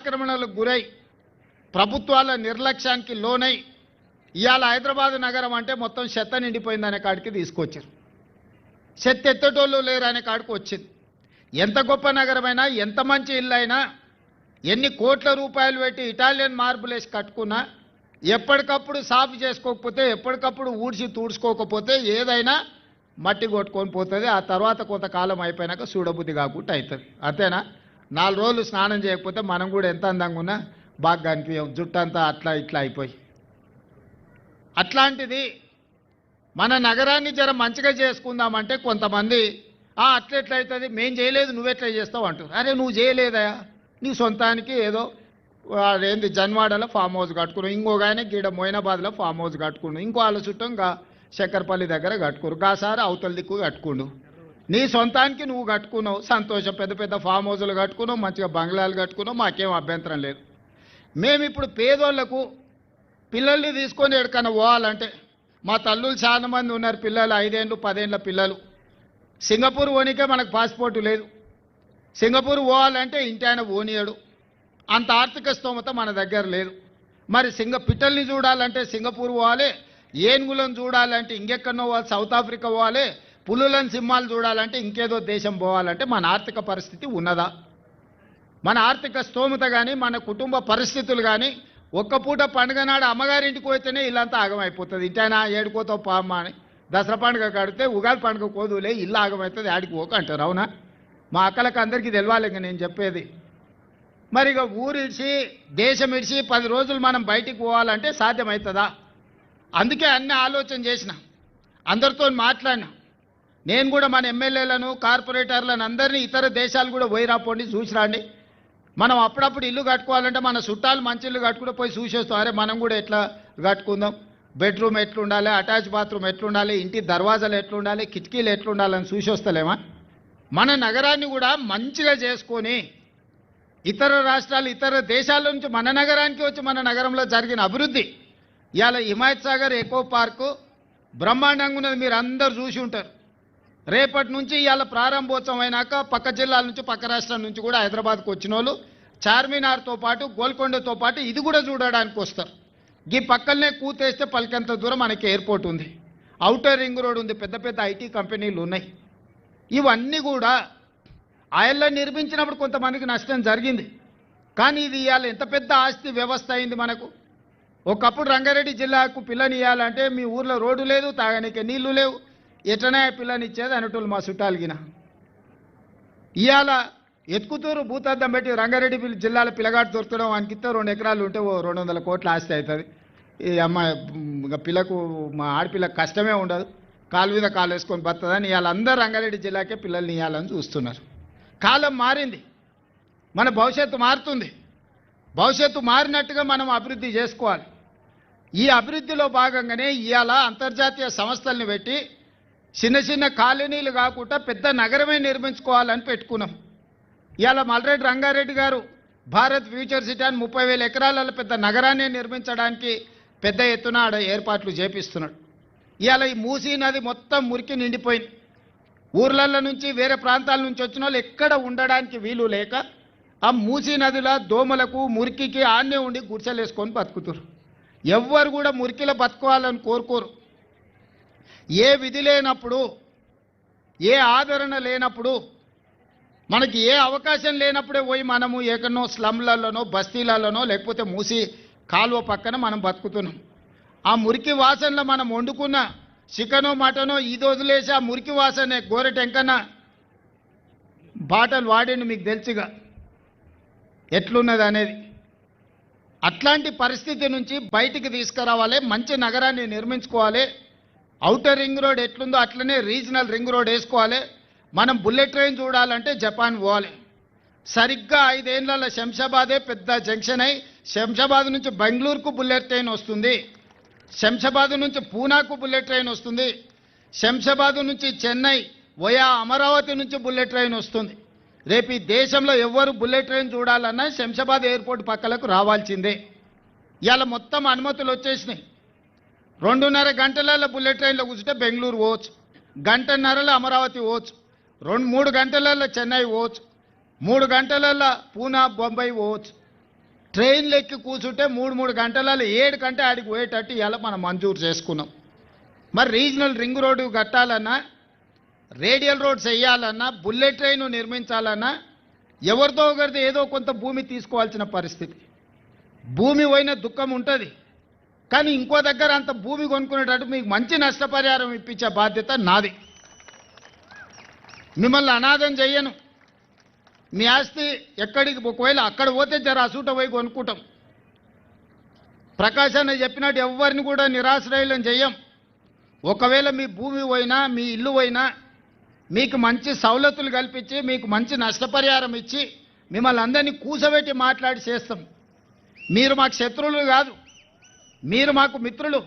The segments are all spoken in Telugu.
ఆక్రమణలకు గురై ప్రభుత్వాల నిర్లక్ష్యానికి లోనై ఇవాళ హైదరాబాద్ నగరం అంటే మొత్తం చెత్త నిండిపోయిందనే కాడికి తీసుకొచ్చారు. చెత్త ఎత్తటోళ్ళు లేరనే కాడికి వచ్చింది. ఎంత గొప్ప నగరమైనా, ఎంత మంచి ఇల్లు అయినా, ఎన్ని కోట్ల రూపాయలు పెట్టి ఇటాలియన్ మార్బుల్ వేసి కట్టుకున్నా ఎప్పటికప్పుడు సాఫ్ చేసుకోకపోతే, ఎప్పటికప్పుడు ఊడ్చి తుడుచుకోకపోతే ఏదైనా మట్టి కొట్టుకొని పోతుంది. ఆ తర్వాత కొంతకాలం అయిపోయినాక చూడబుద్ధి కాకుండా అవుతుంది. అంతేనా? 4 రోజులు స్నానం చేయకపోతే మనం కూడా ఎంత అందంగా ఉన్నా బాగా కనిపించాం, జుట్టంతా అట్లా ఇట్లా అయిపోయి. అట్లాంటిది మన నగరాన్ని జర మంచిగా చేసుకుందామంటే కొంతమంది అట్లెట్లయితుంది, మేం చేయలేదు నువ్వెట్లా చేస్తావు అంటారు. అరే నువ్వు చేయలేదా, నీ సొంతానికి ఏదో ఏంది జన్వాడలో ఫామ్ హౌస్ కట్టుకున్నావు, ఇంకొక ఆయన గీడ మోయినాబాద్లో ఫామ్ హౌస్ కట్టుకున్నావు, ఇంకో వాళ్ళ చుట్టం శక్కర్పల్లి దగ్గర కట్టుకోరు, గాసారి అవతల దిక్కు కట్టుకుండు. నీ సొంతానికి నువ్వు కట్టుకున్నావు, సంతోషం. పెద్ద పెద్ద ఫామ్ హౌజులు కట్టుకున్నావు, మంచిగా బంగ్లాలు కట్టుకున్నావు, మాకేం అభ్యంతరం లేదు. మేము ఇప్పుడు పేదోళ్లకు పిల్లల్ని తీసుకొని ఎక్కడికన్నా పోవాలంటే, మా తల్లులు చాలా మంది ఉన్నారు, పిల్లలు 5 ఏళ్ళు 10 ఏళ్ళ పిల్లలు. సింగపూర్ పోనీకే మనకు పాస్పోర్టు లేదు. సింగపూర్ పోవాలంటే ఇంటి ఆయన పోనీయడు, అంత ఆర్థిక స్తోమత మన దగ్గర లేదు. మరి పిట్టల్ని చూడాలంటే సింగపూర్ పోవాలి, ఏనుగులను చూడాలంటే ఇంకెక్కడో పోవాలి, సౌత్ ఆఫ్రికా పోవాలి, పులులను సింహాలు చూడాలంటే ఇంకేదో దేశం పోవాలంటే మన ఆర్థిక పరిస్థితి ఉన్నదా? మన ఆర్థిక స్తోమత కానీ, మన కుటుంబ పరిస్థితులు కానీ, ఒక్క పూట పండుగ నాడు అమ్మగారింటికి పోతేనే ఇల్లంతా ఆగమైపోతుంది. ఇంటైనా ఏడుకోతావు పామ్మ అని, దసరా పండుగ కడితే ఉగాది పండుగ కోదులే ఇల్లు ఆగమవుతుంది, ఆడికి పోక అంటారు. అవునా? మా అక్కలకు అందరికీ తెలవాలి ఇంక నేను చెప్పేది. మరి ఇక ఊరిడిచి దేశం ఇడిచి 10 రోజులు మనం బయటికి పోవాలంటే సాధ్యమవుతుందా? అందుకే అన్ని ఆలోచన చేసిన, అందరితో మాట్లాడినా. నేను కూడా మన ఎమ్మెల్యేలను, కార్పొరేటర్లను అందరినీ ఇతర దేశాలు కూడా పోయి రాపోండి, చూసి రండి. మనం అప్పుడప్పుడు ఇల్లు కట్టుకోవాలంటే మన చుట్టాలు మంచి ఇల్లు కట్టుకుంటే పోయి చూసేస్తాం. అరే మనం కూడా ఎట్లా కట్టుకుందాం, బెడ్రూమ్ ఎట్లుండాలి, అటాచ్ బాత్రూమ్ ఎట్లుండాలి, ఇంటి దర్వాజాలు ఎట్లుండాలి, కిటికీలు ఎట్లుండాలని చూసి వస్తలేమా? మన నగరాన్ని కూడా మంచిగా చేసుకొని ఇతర రాష్ట్రాలు, ఇతర దేశాల నుంచి మన నగరానికి వచ్చి మన నగరంలో జరిగిన అభివృద్ధి, ఇవాళ హిమాయత్ సాగర్ ఎకో పార్కు బ్రహ్మాండంగా ఉన్నది, మీరు అందరు చూసి ఉంటారు. రేపటి నుంచి ఇవాళ ప్రారంభోత్సవం అయినాక పక్క జిల్లాల నుంచి, పక్క రాష్ట్రాల నుంచి కూడా హైదరాబాద్కు వచ్చిన వాళ్ళు చార్మినార్తో పాటు, గోల్కొండతో పాటు ఇది కూడా చూడడానికి వస్తారు. ఈ పక్కనే కూతేస్తే పలికంత దూరం మనకి ఎయిర్పోర్ట్ ఉంది, ఔటర్ రింగ్ రోడ్ ఉంది, పెద్ద పెద్ద ఐటీ కంపెనీలు ఉన్నాయి. ఇవన్నీ కూడా ఆయల్లో నిర్మించినప్పుడు కొంతమందికి నష్టం జరిగింది. కానీ ఇది ఇవాళ ఎంత పెద్ద ఆస్తి వ్యవస్థ అయింది మనకు. ఒకప్పుడు రంగారెడ్డి జిల్లాకు పిల్లనియాలంటే మీ ఊర్లో రోడ్డు లేదు, తాగడానికి నీళ్లు లేవు, ఎట్లనే పిల్లనిచ్చేది అనేటోళ్ళు మా చుట్టాలగిన. ఇవాళ ఎత్తుకుతూరు భూతద్దం పెట్టి రంగారెడ్డి జిల్లాలో పిల్లగాడు దొరకడం అనికిస్తే 2 ఎకరాలు ఉంటే 200 కోట్ల ఆస్తి అవుతుంది. ఈ అమ్మాయి పిల్లకు, మా ఆడపిల్లకు కష్టమే ఉండదు, కాలు మీద కాలు వేసుకొని బతుందని ఇవాళ అందరూ రంగారెడ్డి జిల్లాకే పిల్లల్ని ఇవ్వాలని చూస్తున్నారు. కాలం మారింది, మన భవిష్యత్తు మారుతుంది. భవిష్యత్తు మారినట్టుగా మనం అభివృద్ధి చేసుకోవాలి. ఈ అభివృద్ధిలో భాగంగానే ఇవాళ అంతర్జాతీయ సంస్థల్ని పెట్టి చిన్న చిన్న కాలనీలు కాకుండా పెద్ద నగరమే నిర్మించుకోవాలని పెట్టుకున్నాం. ఇవాళ మల్రెడ్డి రంగారెడ్డి గారు భారత్ ఫ్యూచర్ సిటీ అని 30,000 ఎకరాలలో పెద్ద నగరాన్ని నిర్మించడానికి పెద్ద ఎత్తున ఆడ ఏర్పాట్లు చేపిస్తున్నాడు. ఇవాళ ఈ మూసీ నది మొత్తం మురికి నిండిపోయింది. ఊర్లల్లో నుంచి, వేరే ప్రాంతాల నుంచి వచ్చిన వాళ్ళు ఎక్కడ ఉండడానికి వీలు లేక ఆ మూసీ నదిలో దోమలకు, మురికికి ఆన్నే ఉండి గుడిసెలేసుకొని బతుకుతారు. ఎవ్వరు కూడా మురికిలో బతుకోవాలని కోరుకోరు. ఏ విధి లేనప్పుడు, ఏ ఆదరణ లేనప్పుడు, మనకి ఏ అవకాశం లేనప్పుడే పోయి మనము ఎక్కడనో స్లమ్లలోనో, బస్తీలలోనో, లేకపోతే మూసి కాలువ పక్కన మనం బతుకుతున్నాం. ఆ మురికి వాసనలో మనం వండుకున్న చికెనో మటనో ఇది వదిలేసి ఆ మురికి వాసన గోరెటెంకన బాటలు వాడిండు, మీకు తెలుసుగా ఎట్లున్నది అనేది. అట్లాంటి పరిస్థితి నుంచి బయటికి తీసుకురావాలి, మంచి నగరాన్ని నిర్మించుకోవాలి. ఔటర్ రింగ్ రోడ్ ఎట్లుందో అట్లనే రీజనల్ రింగ్ రోడ్ వేసుకోవాలి. మనం బుల్లెట్ ట్రైన్ చూడాలంటే జపాన్ పోవాలి. సరిగ్గా 5 ఏళ్ల శంషాబాదే పెద్ద జంక్షన్ అయి శంషాబాద్ నుంచి బెంగళూరుకు బుల్లెట్ ట్రైన్ వస్తుంది, శంషాబాద్ నుంచి పూనాకు బుల్లెట్ ట్రైన్ వస్తుంది, శంషాబాద్ నుంచి చెన్నై వయా అమరావతి నుంచి బుల్లెట్ ట్రైన్ వస్తుంది. రేపు ఈ దేశంలో ఎవ్వరు బుల్లెట్ ట్రైన్ చూడాలన్నా శంషాబాద్ ఎయిర్పోర్ట్ పక్కలకు రావాల్సిందే. ఇవాళ మొత్తం అనుమతులు వచ్చేసినాయి. 2.5 గంటలలో బుల్లెట్ ట్రైన్లో కూర్చుంటే బెంగళూరు పోవచ్చు, 1.5 గంటలో అమరావతి పోవచ్చు, 2-3 గంటలలో చెన్నై పోవచ్చు, 3 గంటలలో పూనా బొంబాయి పోవచ్చు. ట్రైన్లు ఎక్కి కూర్చుంటే 3 గంటలలో 7 గంటల ఆడికి పోయేటట్టు ఇలా మనం మంజూరు చేసుకున్నాం. మరి రీజనల్ రింగ్ రోడ్డు కట్టాలన్నా, రేడియల్ రోడ్స్ వేయాలన్నా, బుల్లెట్ ట్రైన్ నిర్మించాలన్నా ఎవరితో ఒకరితో ఏదో కొంత భూమి తీసుకోవాల్సిన పరిస్థితి. భూమి పోయిన దుఃఖం ఉంటుంది, కానీ ఇంకో దగ్గర అంత భూమి కొనుక్కునేటట్టు మీకు మంచి నష్టపరిహారం ఇప్పించే బాధ్యత నాది. మిమ్మల్ని అనాథం చెయ్యను. మీ ఆస్తి ఎక్కడికి ఒకవేళ అక్కడ పోతే జర అసూట పోయి కొనుక్కుంటాం. ప్రకాష్ అన్న చెప్పినట్టు ఎవరిని కూడా నిరాశ్రయులను చెయ్యం. ఒకవేళ మీ భూమి పోయినా, మీ ఇల్లు పోయినా మీకు మంచి సౌలతులు కల్పించి, మీకు మంచి నష్టపరిహారం ఇచ్చి మిమ్మల్ని అందరినీ కూసబెట్టి మాట్లాడి చేస్తాం. మీరు మాకు శత్రువులు కాదు, మీరు మాకు మిత్రులు.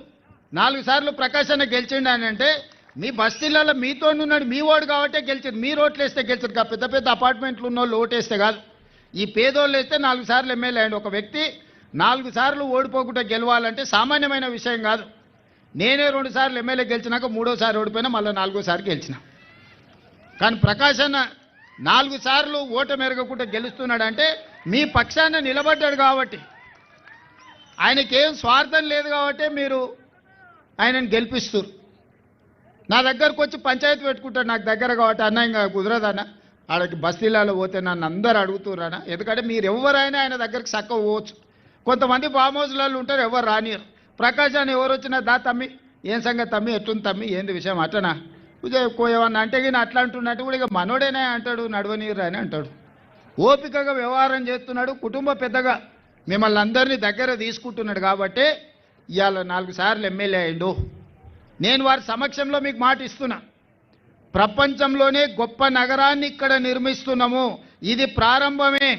4 సార్లు ప్రకాష్ అన్న గెలిచిండు అని అంటే మీ బస్తీలలో మీతో ఉన్నాడు, మీ ఓడు కాబట్టే గెలిచారు. మీరు ఓట్లు వేస్తే గెలిచారు, పెద్ద పెద్ద అపార్ట్మెంట్లు ఉన్న వాళ్ళు ఓటేస్తే కాదు. ఈ పేదోళ్ళు వేస్తే 4 సార్లు ఎమ్మెల్యే అయ్యండి. ఒక వ్యక్తి 4 సార్లు ఓడిపోకుండా గెలవాలంటే సామాన్యమైన విషయం కాదు. నేనే 2 సార్లు ఎమ్మెల్యే గెలిచినాక 3వ సారి ఓడిపోయినా, మళ్ళీ 4వ సారి గెలిచిన. కానీ ప్రకాష్ అన్న 4 సార్లు ఓటు మెరగకుండా గెలుస్తున్నాడంటే మీ పక్షాన నిలబడ్డాడు కాబట్టి, ఆయనకేం స్వార్థం లేదు కాబట్టి మీరు ఆయనను గెలిపిస్తారు. నా దగ్గరకు వచ్చి పంచాయతీ పెట్టుకుంటాడు నాకు దగ్గర కాబట్టి, అన్న ఇంకా కుదరదన్న ఆడకి బస్తీలలో పోతే నన్ను అందరు అడుగుతున్నారన్న. ఎందుకంటే మీరు ఎవరైనా ఆయన దగ్గరికి చక్కగా పోవచ్చు. కొంతమంది ఫామ్ హౌస్లలో ఉంటారు, ఎవరు రానియరు. ప్రకాష్ అని ఎవరు వచ్చినా దా తమ్మి, ఏం సంగతి తమ్మి, ఎట్లుంది తమ్మి, ఏంది విషయం అట్టనా ఏమన్నా అంటే కానీ అట్లా అంటున్నట్టు కూడా ఇక మనోడేనే అంటాడు, నడవనీరు అని అంటాడు. ఓపికగా వ్యవహారం చేస్తున్నాడు, కుటుంబ పెద్దగా మిమ్మల్ని అందరినీ దగ్గర తీసుకుంటున్నాడు కాబట్టి ఇవాళ 4 సార్లు ఎమ్మెల్యే అయ్యిండు. నేను వారి సమక్షంలో మీకు మాట ఇస్తున్నా, ప్రపంచంలోనే గొప్ప నగరాన్ని ఇక్కడ నిర్మిస్తున్నాము. ఇది ప్రారంభమే.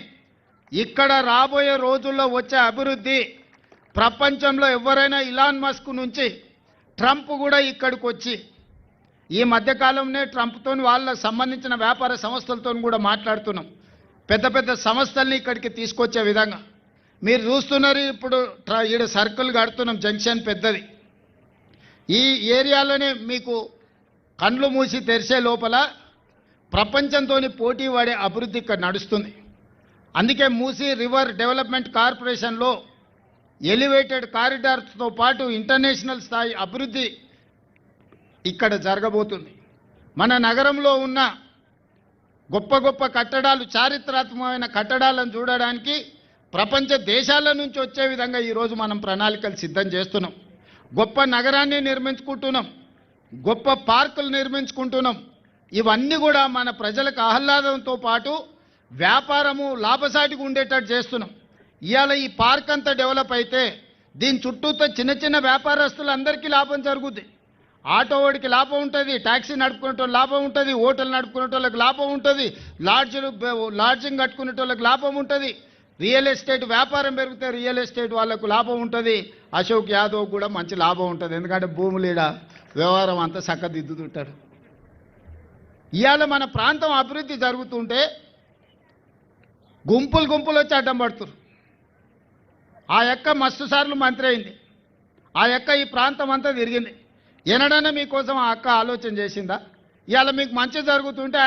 ఇక్కడ రాబోయే రోజుల్లో వచ్చే అభివృద్ధి ప్రపంచంలో ఎవరైనా ఇలాన్ మస్క్ నుంచి ట్రంప్ కూడా ఇక్కడికి వచ్చి, ఈ మధ్యకాలంలో ట్రంప్తో వాళ్ళకు సంబంధించిన వ్యాపార సంస్థలతో కూడా మాట్లాడుతున్నాం. పెద్ద పెద్ద సంస్థల్ని ఇక్కడికి తీసుకొచ్చే విధంగా మీరు చూస్తున్నారు. ఇప్పుడు ఈడ సర్కిల్ కడుతున్నాం, జంక్షన్ పెద్దది. ఈ ఏరియాలోనే మీకు కండ్లు మూసి తెరిచే లోపల ప్రపంచంతో పోటీ పడే అభివృద్ధి ఇక్కడ నడుస్తుంది. అందుకే మూసీ రివర్ డెవలప్మెంట్ కార్పొరేషన్లో ఎలివేటెడ్ కారిడార్స్తో పాటు ఇంటర్నేషనల్ స్థాయి అభివృద్ధి ఇక్కడ జరగబోతుంది. మన నగరంలో ఉన్న గొప్ప గొప్ప కట్టడాలు, చారిత్రాత్మకమైన కట్టడాలను చూడడానికి ప్రపంచ దేశాల నుంచి వచ్చే విధంగా ఈరోజు మనం ప్రణాళికలు సిద్ధం చేస్తున్నాం. గొప్ప నగరాన్ని నిర్మించుకుంటున్నాం, గొప్ప పార్కులు నిర్మించుకుంటున్నాం. ఇవన్నీ కూడా మన ప్రజలకు ఆహ్లాదంతో పాటు వ్యాపారము లాభసాటిగా ఉండేటట్టు చేస్తున్నాం. ఇవాళ ఈ పార్క్ అంతా డెవలప్ అయితే దీని చుట్టూతో చిన్న చిన్న వ్యాపారస్తులందరికీ లాభం జరుగుద్ది. ఆటో వాడికి లాభం ఉంటుంది, ట్యాక్సీ నడుపుకునే లాభం ఉంటుంది, హోటల్ నడుపుకునే వాళ్ళకి లాభం ఉంటుంది, లాడ్జింగ్ కట్టుకునే వాళ్ళకి లాభం ఉంటుంది, రియల్ ఎస్టేట్ వ్యాపారం పెరిగితే రియల్ ఎస్టేట్ వాళ్ళకు లాభం ఉంటుంది. అశోక్ యాదవ్ కూడా మంచి లాభం ఉంటుంది, ఎందుకంటే భూములీడ వ్యవహారం అంతా చక్కదిద్దుతుంటాడు. ఇవాళ మన ప్రాంతం అభివృద్ధి జరుగుతుంటే గుంపులు గుంపులు వచ్చి అడ్డం పడుతున్నారు. ఆ యొక్క మస్తు సార్లు మంత్రి అయింది, ఆ యొక్క ఈ ప్రాంతం అంతా తిరిగింది. ఎన్నడన్నా మీకోసం ఆ అక్క ఆలోచన చేసిందా? ఇవాళ మీకు మంచి జరుగుతుంటే